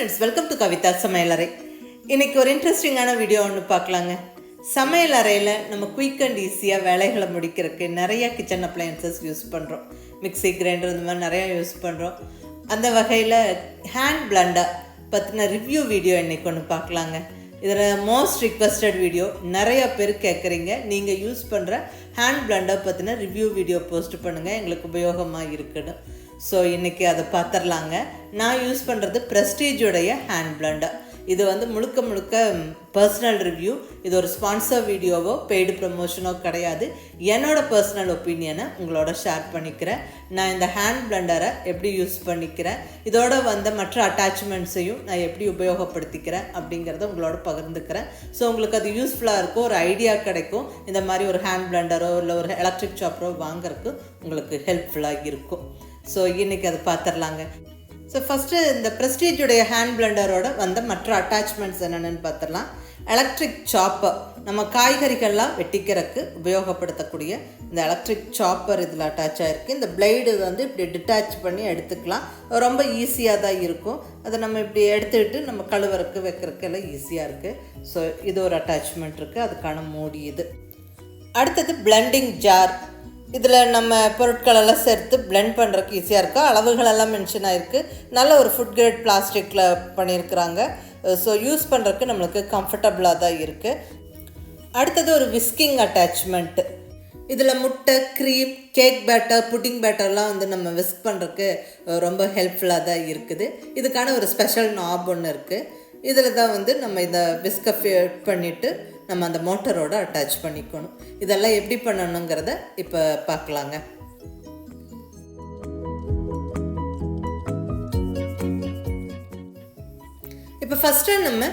Friends, welcome to Kavitha சமையலறை. இன்றைக்கி ஒரு இன்ட்ரெஸ்டிங்கான வீடியோ ஒன்று பார்க்கலாங்க. சமையல் அறையில் நம்ம குயிக் அண்ட் ஈஸியாக வேலைகளை முடிக்கிறதுக்கு நிறையா கிச்சன் அப்ளையன்சஸ் யூஸ் பண்ணுறோம். மிக்சி, கிரைண்டர் இந்த மாதிரி நிறையா யூஸ் பண்ணுறோம். அந்த வகையில் ஹேண்ட் பிளண்டர் பற்றின ரிவ்யூ வீடியோ இன்றைக்கி ஒன்று பார்க்கலாங்க. இதில் மோஸ்ட் ரிக்வஸ்டட் வீடியோ நிறையா பேர் கேட்குறீங்க, நீங்கள் யூஸ் பண்ணுற ஹேண்ட் பிளண்டர் பற்றின ரிவ்யூ வீடியோ போஸ்ட் பண்ணுங்கள், எங்களுக்கு உபயோகமாக இருக்குன்னு. ஸோ இன்றைக்கி அதை பார்த்துடலாங்க. நான் யூஸ் பண்ணுறது ப்ரெஸ்டீஜுடைய ஹேண்ட் பிளண்டர். இது முழுக்க பர்சனல் ரிவ்யூ. இது ஒரு ஸ்பான்சர் வீடியோவோ பெய்டு ப்ரமோஷனோ கிடையாது. என்னோடய பர்சனல் ஒப்பீனியனை உங்களோட ஷேர் பண்ணிக்கிறேன். நான் இந்த ஹேண்ட் பிளண்டரை எப்படி யூஸ் பண்ணிக்கிறேன், இதோட மற்ற அட்டாச்மெண்ட்ஸையும் நான் எப்படி உபயோகப்படுத்திக்கிறேன் அப்படிங்கிறத உங்களோட பகிர்ந்துக்கிறேன். ஸோ உங்களுக்கு அது யூஸ்ஃபுல்லாக இருக்கும், ஒரு ஐடியா கிடைக்கும். இந்த மாதிரி ஒரு ஹேண்ட் பிளண்டரோ இல்லை ஒரு எலக்ட்ரிக் சாப்பரோ வாங்குறதுக்கு உங்களுக்கு ஹெல்ப்ஃபுல்லாக இருக்கும். ஸோ இன்றைக்கி அதை பார்த்துடலாங்க. ஸோ ஃபஸ்ட்டு இந்த ப்ரெஸ்டீஜுடைய ஹேண்ட் பிளண்டரோட மற்ற அட்டாச்மெண்ட்ஸ் என்னென்னு பார்த்துடலாம். எலக்ட்ரிக் சாப்பர், நம்ம காய்கறிகள்லாம் வெட்டிக்கிறதுக்கு உபயோகப்படுத்தக்கூடிய இந்த எலக்ட்ரிக் சாப்பர் இதில் அட்டாச் ஆகிருக்கு. இந்த பிளேடு இப்படி டிட்டாச் பண்ணி எடுத்துக்கலாம். ரொம்ப ஈஸியாக தான் இருக்கும். அதை நம்ம இப்படி எடுத்துக்கிட்டு நம்ம கழுவுறக்கு வைக்கிறதுக்கு எல்லாம் ஈஸியாக இருக்குது. ஸோ இது ஒரு அட்டாச்மெண்ட் இருக்குது, அதுக்கான மூடி இது. அடுத்தது பிளெண்டிங் ஜார். இதில் நம்ம பொருட்களெல்லாம் சேர்த்து பிளெண்ட் பண்ணுறதுக்கு ஈஸியாக இருக்குது. அளவுகளெல்லாம் மென்ஷன் ஆகிருக்கு. நல்ல ஒரு ஃபுட் கிரேட் பிளாஸ்டிக்கில் பண்ணியிருக்கிறாங்க. ஸோ யூஸ் பண்ணுறதுக்கு நம்மளுக்கு கம்ஃபர்டபுளாக தான் இருக்குது. அடுத்தது ஒரு விஸ்கிங் அட்டாச்மெண்ட்டு. இதில் முட்டை, க்ரீம், கேக் பேட்டர், புட்டிங் பேட்டர்லாம் நம்ம விஸ்க் பண்ணுறதுக்கு ரொம்ப ஹெல்ப்ஃபுல்லாக தான் இருக்குது. இதுக்கான ஒரு ஸ்பெஷல் நாப் ஒன்று இருக்குது. இதில் தான் நம்ம இந்த விஸ்கை ஃபிட் பண்ணிவிட்டு நம்ம அந்த மோட்டரோட அட்டாச் பண்ணிக்கணும். இதெல்லாம் எப்படி பண்ணணுங்கிறத இப்போ பார்க்கலாங்க. இப்போ ஃபஸ்ட்டு நம்ம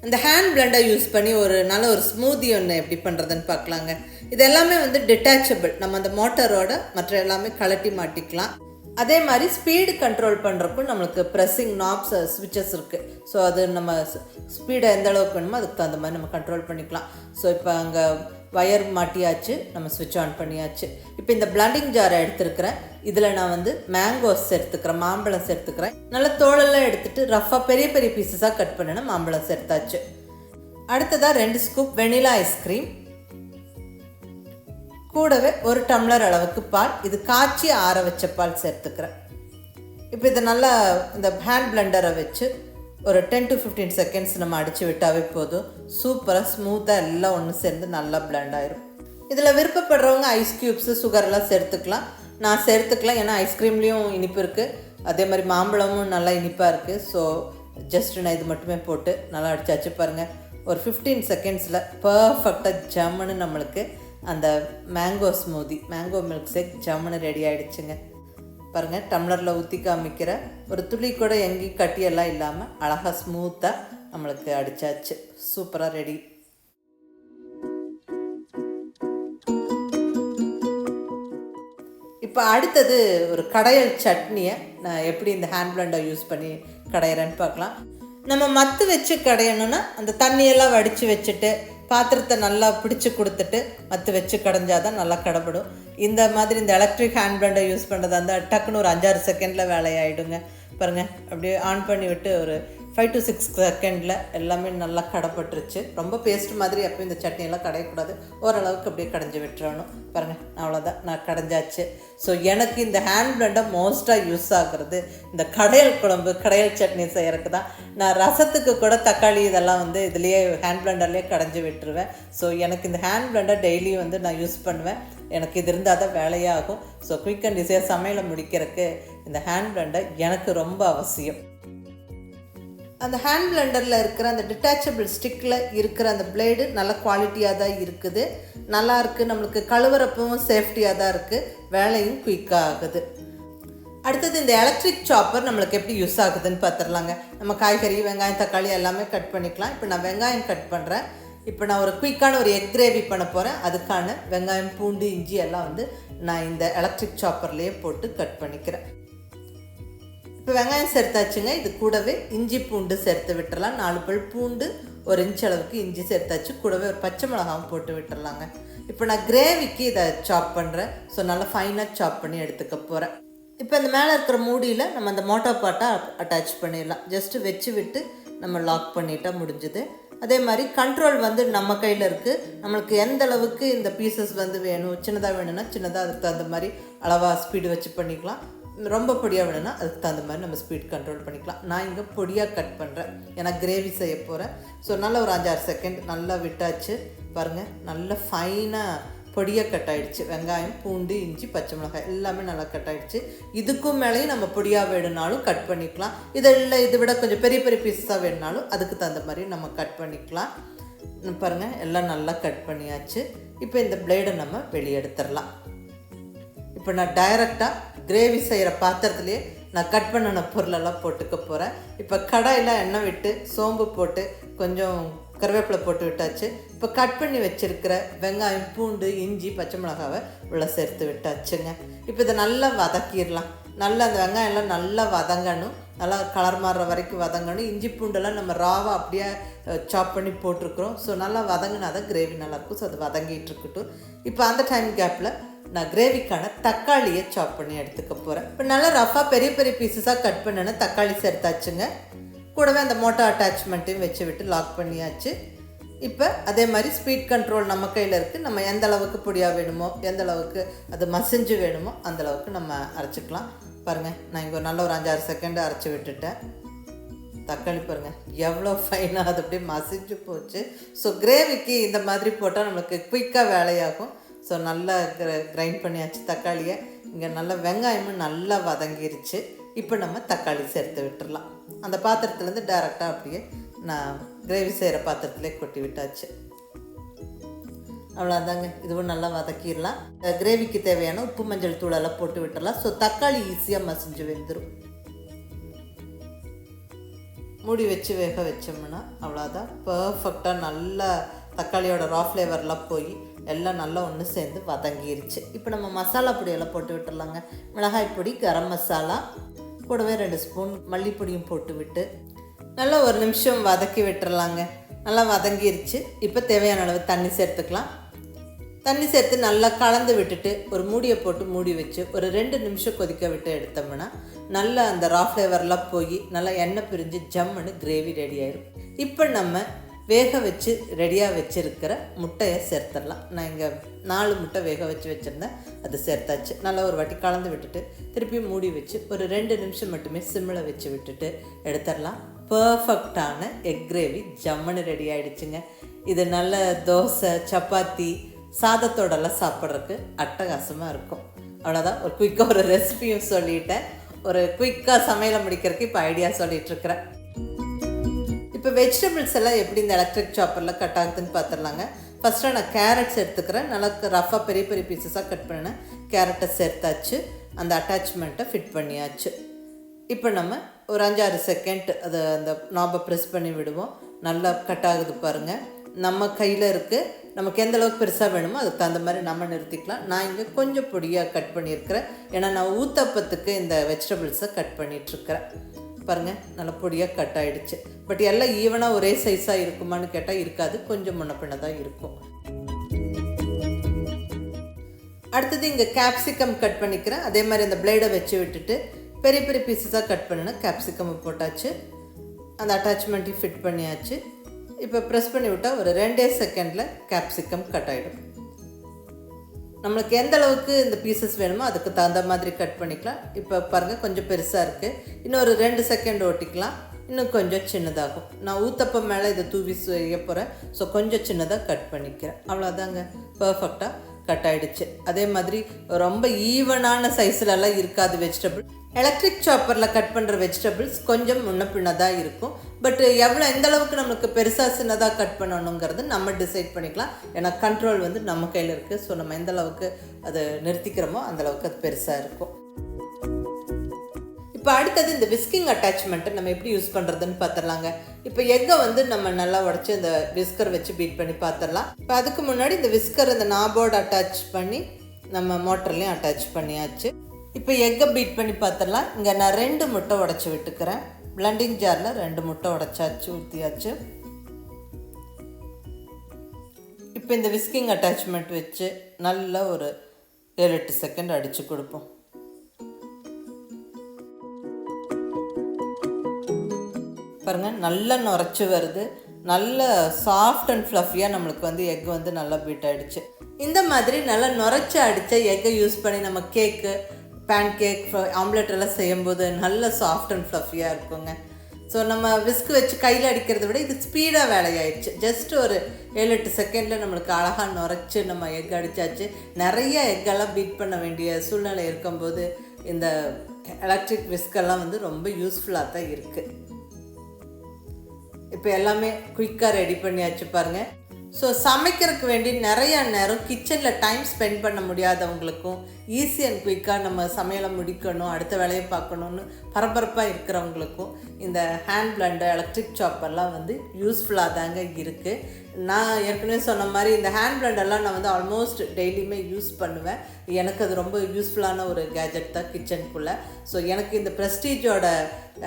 இந்த ஹேண்ட் பிளண்டர் யூஸ் பண்ணி ஒரு நல்ல ஒரு ஸ்மூதி ஒன்று எப்படி பண்ணுறதுன்னு பார்க்கலாங்க. இது எல்லாமே டிட்டாச்சபிள். நம்ம அந்த மோட்டரோட மற்ற எல்லாமே கழட்டி மாட்டிக்கலாம். அதே மாதிரி ஸ்பீடு கண்ட்ரோல் பண்ணுறப்போ நம்மளுக்கு ப்ரெஸ்ஸிங் நாப்ஸ், ஸ்விட்சஸ் இருக்குது. ஸோ அது நம்ம ஸ்பீடை எந்த அளவுக்கு வேணுமோ அதுக்கு தகுந்த மாதிரி நம்ம கண்ட்ரோல் பண்ணிக்கலாம். ஸோ இப்போ அங்கே வயர் மாட்டியாச்சு, நம்ம ஸ்விட்ச் ஆன் பண்ணியாச்சு. இப்போ இந்த பிளண்டிங் ஜாரை எடுத்துருக்கிறேன். இதில் நான் மேங்கோஸ் சேர்த்துக்கிறேன், மாம்பழம் சேர்த்துக்கிறேன். நல்லா தோலெல்லாம் எடுத்துகிட்டு ரஃபாக பெரிய பெரிய பீசஸாக கட் பண்ணினா மாம்பழம் சேர்த்தாச்சு. அடுத்ததாக 2 ஸ்கூப் வெனிலா ஐஸ்கிரீம், கூடவே 1 டம்ளர் அளவுக்கு பால். இது காய்ச்சி ஆற வச்ச பால் சேர்த்துக்கிறேன். இப்போ இதை நல்லா இந்த ஹேண்ட் பிளண்டரை வச்சு ஒரு 10 to 15 செகண்ட்ஸ் நம்ம அடித்து விட்டாவே போதும். சூப்பராக ஸ்மூத்தாக எல்லாம் ஒன்று சேர்ந்து நல்லா பிளண்ட் ஆயிரும். இதில் விருப்பப்படுறவங்க ஐஸ் க்யூப்ஸு, சுகர்லாம் சேர்த்துக்கலாம். நான் சேர்த்துக்கலாம், ஏன்னா ஐஸ்கிரீம்லேயும் இனிப்பு இருக்குது, அதே மாதிரி மாம்பழமும் நல்லா இனிப்பாக இருக்குது. ஸோ ஜஸ்ட்டு நான் இது மட்டுமே போட்டு நல்லா அடிச்சாச்சு. பாருங்கள், ஒரு 15 செகண்ட்ஸில் பர்ஃபெக்டாக ஜம்முன்னு நம்மளுக்கு அந்த mango smoothie, mango milkshake ஜம்முன்னு ரெடி ஆகிடுச்சுங்க. பாருங்கள், டம்ளரில் ஊற்றி காமிக்கிற ஒரு துளி கூட எங்கேயும் கட்டியெல்லாம் இல்லாமல் அழகாக ஸ்மூத்தாக நம்மளுக்கு அடித்தாச்சு. சூப்பராக ரெடி. இப்போ அடுத்தது ஒரு கடையல் சட்னியை நான் எப்படி இந்த ஹேண்ட் பிளண்டர் யூஸ் பண்ணி கடையிறேன்னு பார்க்கலாம். நம்ம மத்து வச்சு கடையணுன்னா அந்த தண்ணியெல்லாம் வடித்து வச்சுட்டு பாத்திரத்தை நல்லா பிடிச்சி கொடுத்துட்டு மற்ற வச்சு கடைஞ்சாதான் நல்லா கடைப்படும். இந்த மாதிரி இந்த எலக்ட்ரிக் ஹேண்ட் பிளண்டர் யூஸ் பண்ணுறதா இருந்தால் டக்குன்னு ஒரு 5-6 செகண்டில் வேலையாகிடுங்க. பாருங்கள், அப்படியே ஆன் பண்ணி விட்டு ஒரு 5 to 6 செகண்டில் எல்லாமே நல்லா கடைப்பட்டுருச்சு. ரொம்ப பேஸ்ட் மாதிரி அப்போ இந்த சட்னியெல்லாம் கடையக்கூடாது, ஓரளவுக்கு அப்படியே கடைஞ்சி விட்டுறணும். பாருங்கள், அவ்வளோதான், நான் கடைஞ்சாச்சு. ஸோ எனக்கு இந்த ஹேண்ட் பிளண்டர் மோஸ்ட்டாக யூஸ் ஆகுறது இந்த கடையல் குழம்பு, கடையல் சட்னி செய்கிறதுக்கு தான். நான் ரசத்துக்கு கூட தக்காளி இதெல்லாம் இதுலேயே ஹேண்ட் பிளண்டர்லேயே கடைஞ்சி விட்டுருவேன். ஸோ எனக்கு இந்த ஹேண்ட் பிளண்டர் டெய்லி நான் யூஸ் பண்ணுவேன். எனக்கு இது இருந்தால் தான் வேலையாகும். ஸோ குயிக் அண்ட் ஈஸியாக சமையலை முடிக்கிறதுக்கு இந்த ஹேண்ட் பிளண்டர் எனக்கு ரொம்ப அவசியம். அந்த ஹேண்ட் பிளண்டரில் இருக்கிற அந்த டிட்டாச்சபிள் ஸ்டிக்கில் இருக்கிற அந்த பிளேடு நல்ல குவாலிட்டியாக தான் இருக்குது, நல்லா இருக்குது. நம்மளுக்கு கழுவுறப்பவும் சேஃப்டியாக தான் இருக்குது, வேலையும் குயிக்காக ஆகுது. அடுத்தது இந்த எலக்ட்ரிக் சாப்பர் நம்மளுக்கு எப்படி யூஸ் ஆகுதுன்னு பார்த்துடலாங்க. நம்ம காய்கறி, வெங்காயம், தக்காளி எல்லாமே கட் பண்ணிக்கலாம். இப்போ நான் வெங்காயம் கட் பண்ணுறேன். இப்போ நான் ஒரு குயிக்கான ஒரு எக் கிரேவி பண்ண போகிறேன். அதுக்கான வெங்காயம், பூண்டு, இஞ்சி எல்லாம் நான் இந்த எலக்ட்ரிக் சாப்பர்லேயே போட்டு கட் பண்ணிக்கிறேன். இப்போ வெங்காயம் சேர்த்தாச்சுங்க. இது கூடவே இஞ்சி பூண்டு சேர்த்து விட்டுறலாம். 4 பல் பூண்டு, 1 இன்ச் அளவுக்கு இஞ்சி சேர்த்தாச்சு. கூடவே ஒரு பச்சை மிளகாவும் போட்டு விட்டுறலாங்க. இப்போ நான் கிரேவிக்கு இதை சாப் பண்ணுறேன். ஸோ நல்லா ஃபைனாக சாப் பண்ணி எடுத்துக்க போகிறேன். இப்போ இந்த மேலே இருக்கிற மூடியில் நம்ம அந்த மோட்டோ பாட்டை அட்டாச் பண்ணிடலாம். ஜஸ்ட்டு வச்சு விட்டு நம்ம லாக் பண்ணிட்டா முடிஞ்சுது. அதே மாதிரி கண்ட்ரோல் வந்து நம்ம கையில் இருக்குது. நம்மளுக்கு எந்த அளவுக்கு இந்த பீசஸ் வந்து வேணும், சின்னதாக வேணும்னா சின்னதாக அதுக்கு தகுந்த மாதிரி அளவாக ஸ்பீடு வச்சு பண்ணிக்கலாம். ரொம்ப பொடியாக வேணும்னா அதுக்கு தகுந்த மாதிரி நம்ம ஸ்பீட் கண்ட்ரோல் பண்ணிக்கலாம். நான் இங்கே பொடியாக கட் பண்ணுறேன், ஏன்னா கிரேவி செய்ய போகிறேன். ஸோ நல்லா ஒரு 5-6 செகண்ட் நல்லா விட்டாச்சு. பாருங்கள், நல்லா ஃபைனாக பொடியாக கட் ஆகிடுச்சு. வெங்காயம், பூண்டு, இஞ்சி, பச்சை மிளகாய் எல்லாமே நல்லா கட் ஆகிடுச்சு. இதுக்கும் மேலேயும் நம்ம பொடியாக வேணுனாலும் கட் பண்ணிக்கலாம். இதெல்லாம் இதை விட கொஞ்சம் பெரிய பெரிய பீஸாக வேணுனாலும் அதுக்கு தகுந்த மாதிரி நம்ம கட் பண்ணிக்கலாம். பாருங்கள், எல்லாம் நல்லா கட் பண்ணியாச்சு. இப்போ இந்த பிளேடை நம்ம வெளியே எடுத்துடலாம். இப்போ நான் டைரெக்டாக கிரேவி செய்கிற பாத்திரத்துலேயே நான் கட் பண்ணின பொருளெல்லாம் போட்டுக்க போகிறேன். இப்போ கடாயில் எண்ணெய் விட்டு சோம்பு போட்டு கொஞ்சம் கருவேப்பிலை போட்டு விட்டாச்சு. இப்போ கட் பண்ணி வச்சுருக்கிற வெங்காயம், பூண்டு, இஞ்சி, பச்சை மிளகாவை உள்ள சேர்த்து விட்டாச்சுங்க. இப்போ இதை நல்லா வதக்கிடலாம். நல்லா அந்த வெங்காயம்லாம் நல்லா வதங்கணும், நல்லா கலர் மாறுற வரைக்கும் வதங்கணும். இஞ்சி பூண்டெல்லாம் நம்ம ராவாக அப்படியே சாப் பண்ணி போட்டிருக்கிறோம். ஸோ நல்லா வதங்கினா தான் கிரேவி நல்லாயிருக்கும். ஸோ அது வதங்கிட்டு இருக்கட்டும். இப்போ அந்த டைம் கேப்பில் நான் கிரேவிக்கான தக்காளியை சாப் பண்ணி எடுத்துக்க போகிறேன். இப்போ நல்லா ரஃபாக பெரிய பெரிய பீஸஸாக கட் பண்ணேன்னா தக்காளி சேர்த்தாச்சுங்க. கூடவே அந்த மோட்டோ அட்டாச்மெண்ட்டையும் வச்சு விட்டு லாக் பண்ணியாச்சு. இப்போ அதே மாதிரி ஸ்பீட் கண்ட்ரோல் நம்ம கையில் இருக்குது. நம்ம எந்த அளவுக்கு பொடியாக வேணுமோ, எந்த அளவுக்கு அது மசிஞ்சு வேணுமோ அந்த அளவுக்கு நம்ம அரைச்சிக்கலாம். பாருங்கள், நான் இங்கே நல்லா ஒரு 5-6 செகண்டு அரைச்சி விட்டுட்டேன். தக்காளி பாருங்கள் எவ்வளோ ஃபைனாக அது அப்படியே மசிஞ்சு போச்சு. ஸோ கிரேவிக்கு இந்த மாதிரி போட்டால் நம்மளுக்கு குயிக்காக வேலையாகும். ஸோ நல்லா கிரைண்ட் பண்ணியாச்சு தக்காளியை. இங்கே நல்லா வெங்காயமும் நல்லா வதங்கிருச்சு. இப்போ நம்ம தக்காளி சேர்த்து விட்டுடலாம். அந்த பாத்திரத்துலேருந்து டைரெக்டாக அப்படியே நான் கிரேவி செய்கிற பாத்திரத்துலேயே கொட்டி விட்டாச்சு. அவ்வளோதாங்க, இதுவும் நல்லா வதக்கிடலாம். கிரேவிக்கு தேவையான உப்பு, மஞ்சள் தூளெல்லாம் போட்டு விட்டுடலாம். ஸோ தக்காளி ஈஸியாக மசிஞ்சு வெந்துடும். மூடி வச்சு வேக வச்சோம்னா அவ்வளோதான், பர்ஃபெக்டாக நல்லா தக்காளியோட ரா ஃப்ளேவர்லாம் போய் எல்லாம் நல்லா ஒன்று சேர்ந்து வதங்கிருச்சு. இப்போ நம்ம மசாலா பொடியெல்லாம் போட்டு விட்டுடலாங்க. மிளகாய் பொடி, கரம் மசாலா, கூடவே 2 ஸ்பூன் மல்லிப்பொடியும் போட்டு விட்டு நல்லா ஒரு நிமிஷம் வதக்கி விட்டுறலாங்க. நல்லா வதங்கிருச்சு. இப்போ தேவையான அளவு தண்ணி சேர்த்துக்கலாம். தண்ணி சேர்த்து நல்லா கலந்து விட்டுட்டு ஒரு மூடியை போட்டு மூடி வச்சு ஒரு 2 நிமிஷம் கொதிக்க விட்டு எடுத்தோம்னா நல்லா அந்த ரா ஃப்ளேவர்லாம் போய் நல்லா எண்ணெய் பிரிஞ்சு ஜம்முன்னு கிரேவி ரெடி ஆயிடும். இப்போ நம்ம வேக வச்சு ரெடியாக வச்சுருக்கிற முட்டையை சேர்த்துடலாம். நான் இங்கே 4 முட்டை வேக வச்சு வச்சுருந்தேன், அது சேர்த்தாச்சு. நல்லா ஒரு வாட்டி கலந்து விட்டுட்டு திருப்பி மூடி வச்சு ஒரு 2 நிமிஷம் மட்டுமே சிம்மில் வச்சு விட்டுட்டு எடுத்துடலாம். பர்ஃபெக்டான எக் கிரேவி ஜம்முன்னு ரெடி ஆகிடுச்சுங்க. இது நல்ல தோசை, சப்பாத்தி, சாதத்தோடெல்லாம் சாப்பிட்றதுக்கு அட்டகாசமாக இருக்கும். அவ்வளோதான், ஒரு குயிக்காக ஒரு ரெசிபியும் சொல்லிட்டேன். ஒரு குயிக்காக சமையலை முடிக்கிறதுக்கு இப்போ ஐடியா சொல்லிகிட்ருக்கிறேன். இப்போ வெஜிடபிள்ஸ் எல்லாம் எப்படி இந்த எலக்ட்ரிக் சாப்பரில் கட் ஆகுதுன்னு பார்த்துடலாங்க. ஃபஸ்ட்டாக நான் கேரட்ஸ் எடுத்துக்கிறேன். நல்லா ரஃபாக பெரிய பெரிய பீசஸாக கட் பண்ணினேன். கேரட்டை சேர்த்தாச்சு, அந்த அட்டாச்மெண்ட்டை ஃபிட் பண்ணியாச்சு. இப்போ நம்ம ஒரு 5-6 செகண்ட் அதை அந்த நாபை ப்ரெஸ் பண்ணி விடுவோம். நல்லா கட் ஆகுது பாருங்கள். நம்ம கையில் இருக்குது, நமக்கு எந்த அளவுக்கு பெருசாக வேணுமோ அதுக்கு தகுந்த மாதிரி நம்ம நிறுத்திக்கலாம். நான் இங்கே கொஞ்சம் பொடியாக கட் பண்ணியிருக்கிறேன், ஏன்னா நான் ஊத்தப்பத்துக்கு இந்த வெஜிடபிள்ஸை கட் பண்ணிகிட்ருக்கிறேன். பாருங்கள், நல்ல பொடியாக கட் ஆகிடுச்சு. பட் எல்லாம் ஈவனாக ஒரே சைஸாக இருக்குமான்னு கேட்டால் இருக்காது, கொஞ்சம் முன்ன பின்ன தான் இருக்கும். அடுத்தது இங்கே கேப்சிகம் கட் பண்ணிக்கிறேன். அதே மாதிரி அந்த பிளேடை வச்சு விட்டுட்டு பெரிய பெரிய பீஸஸாக கட் பண்ணினா கேப்சிகம் போட்டாச்சு. அந்த அட்டாச்மெண்ட்டையும் ஃபிட் பண்ணியாச்சு. இப்போ ப்ரெஸ் பண்ணி விட்டால் ஒரு 2 செகண்டில் கேப்சிகம் கட் ஆகிடும். நம்மளுக்கு எந்த அளவுக்கு இந்த பீசஸ் வேணுமோ அதுக்கு தகுந்த மாதிரி கட் பண்ணிக்கலாம். இப்போ பாருங்கள், கொஞ்சம் பெருசாக இருக்குது, இன்னும் ஒரு 2 செகண்ட் ஓட்டிக்கலாம். இன்னும் கொஞ்சம் சின்னதாகும். நான் ஊத்தப்பம் மேலே இதை தூவி செய்ய போகிறேன். ஸோ கொஞ்சம் சின்னதாக கட் பண்ணிக்கிறேன். அவ்வளோதாங்க, பர்ஃபெக்டாக கட் ஆகிடுச்சு. அதே மாதிரி ரொம்ப ஈவனான சைஸ்லலாம் இருக்காது வெஜிடபிள். எலக்ட்ரிக் சாப்பரில் கட் பண்ணுற வெஜிடபிள்ஸ் கொஞ்சம் முன்ன பின்னதாக இருக்கும். பட் எந்த அளவுக்கு நம்மளுக்கு பெருசாக சின்னதாக கட் பண்ணணுங்கிறது நம்ம டிசைட் பண்ணிக்கலாம். ஏன்னா கண்ட்ரோல் வந்து நம்ம கையில் இருக்குது. ஸோ நம்ம எந்த அளவுக்கு அதை நிறுத்திக்கிறோமோ அந்தளவுக்கு அது பெருசாக இருக்கும். இப்போ அடுத்தது இந்த விஸ்கிங் அட்டாச்மெண்ட்டை நம்ம எப்படி யூஸ் பண்ணுறதுன்னு பார்த்துடலாங்க. இப்போ எக்கை வந்து நம்ம நல்லா உடச்சி இந்த விஸ்கர் வச்சு பீட் பண்ணி பார்த்துடலாம். இப்போ அதுக்கு முன்னாடி இந்த விஸ்கர் இந்த நாபோர்டு அட்டாச் பண்ணி நம்ம மோட்டர்லேயும் அட்டாச் பண்ணியாச்சு. இப்போ எக்கை பீட் பண்ணி பார்த்துடலாம். இங்கே நான் 2 முட்டை உடச்சி விட்டுக்கிறேன். பிளண்டிங் ஜாரில் 2 முட்டை உடச்சாச்சு, ஊற்றியாச்சு. இப்போ இந்த விஸ்கிங் அட்டாச்மெண்ட் வச்சு நல்லா ஒரு 7-8 செகண்ட் அடித்து கொடுப்போம். பாருங்கள் நல்லா நுரைச்சி வருது, நல்ல சாஃப்ட் அண்ட் ஃப்ளஃபியாக நம்மளுக்கு வந்து எக் வந்து நல்லா பீட் ஆகிடுச்சு. இந்த மாதிரி நல்லா நுரைச்சி அடித்த எக்கை யூஸ் பண்ணி நம்ம கேக்கு, பேன் கேக், ஆம்லெட் எல்லாம் செய்யும்போது நல்ல சாஃப்ட் அண்ட் ஃப்ளஃபியாக இருக்குங்க. ஸோ நம்ம விஸ்க் வச்சு கையில் அடிக்கிறத விட இது ஸ்பீடாக வேலையாயிடுச்சு. ஜஸ்ட் ஒரு 7-8 செகண்டில் நம்மளுக்கு அழகாக நுரைச்சி நம்ம எக் அடித்தாச்சு. நிறைய எக்கெல்லாம் பீட் பண்ண வேண்டிய சூழ்நிலை இருக்கும்போது இந்த எலக்ட்ரிக் விஸ்கெல்லாம் வந்து ரொம்ப யூஸ்ஃபுல்லாக தான் இருக்குது. இப்போ எல்லாமே குயிக்காக ரெடி பண்ணியாச்சு பாருங்கள். ஸோ சமைக்கிறதுக்கு வேண்டி நிறையா நேரம் கிச்சனில் டைம் ஸ்பெண்ட் பண்ண முடியாதவங்களுக்கும் ஈஸி அண்ட் குயிக்காக நம்ம சமையலை முடிக்கணும், அடுத்த வேலையை பார்க்கணுன்னு பரபரப்பாக இருக்கிறவங்களுக்கும் இந்த ஹேண்ட் பிளெண்டர், எலக்ட்ரிக் சாப்பர்லாம் வந்து யூஸ்ஃபுல்லாக தாங்க இருக்குது. நான் ஏற்கனவே சொன்ன மாதிரி இந்த ஹேண்ட் பிளெண்டர்லாம் நான் வந்து ஆல்மோஸ்ட் டெய்லியுமே யூஸ் பண்ணுவேன். எனக்கு அது ரொம்ப யூஸ்ஃபுல்லான ஒரு கேஜெட் தான் கிச்சனுக்குள்ளே. ஸோ எனக்கு இந்த ப்ரெஸ்டீஜோட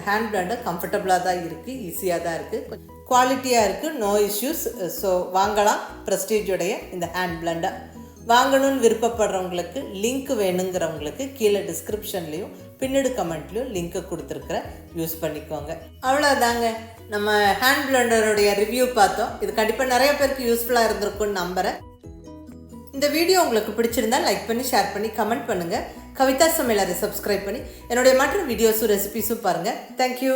ஹேண்ட் பிளெண்டர் கம்ஃபர்டபுளாக தான் இருக்குது, ஈஸியாக தான் இருக்குது, குவாலிட்டியாக இருக்குது, நோ இஷ்யூஸ். ஸோ வாங்கலாம் ப்ரெஸ்டீஜோடைய இந்த ஹேண்ட் பிளெண்டர். வாங்கணும்னு விருப்பப்படுறவங்களுக்கு, லிங்க் வேணுங்கிறவங்களுக்கு கீழே டிஸ்கிரிப்ஷன்லேயும் பின்னாடி கமெண்ட்லேயும் லிங்க்கை கொடுத்துருக்குறேன், யூஸ் பண்ணிக்கோங்க. அவ்வளோதாங்க, நம்ம ஹேண்ட் பிளெண்டருடைய ரிவ்யூ பார்த்தோம். இது கண்டிப்பாக நிறைய பேருக்கு யூஸ்ஃபுல்லாக இருந்திருக்கும்னு நம்புகிறேன். இந்த வீடியோ உங்களுக்கு பிடிச்சிருந்தா லைக் பண்ணி, ஷேர் பண்ணி, கமெண்ட் பண்ணுங்கள். கவிதா சமையலறை சப்ஸ்கிரைப் பண்ணி என்னுடைய மற்ற வீடியோஸும் ரெசிபீஸும் பாருங்கள். தேங்க்யூ.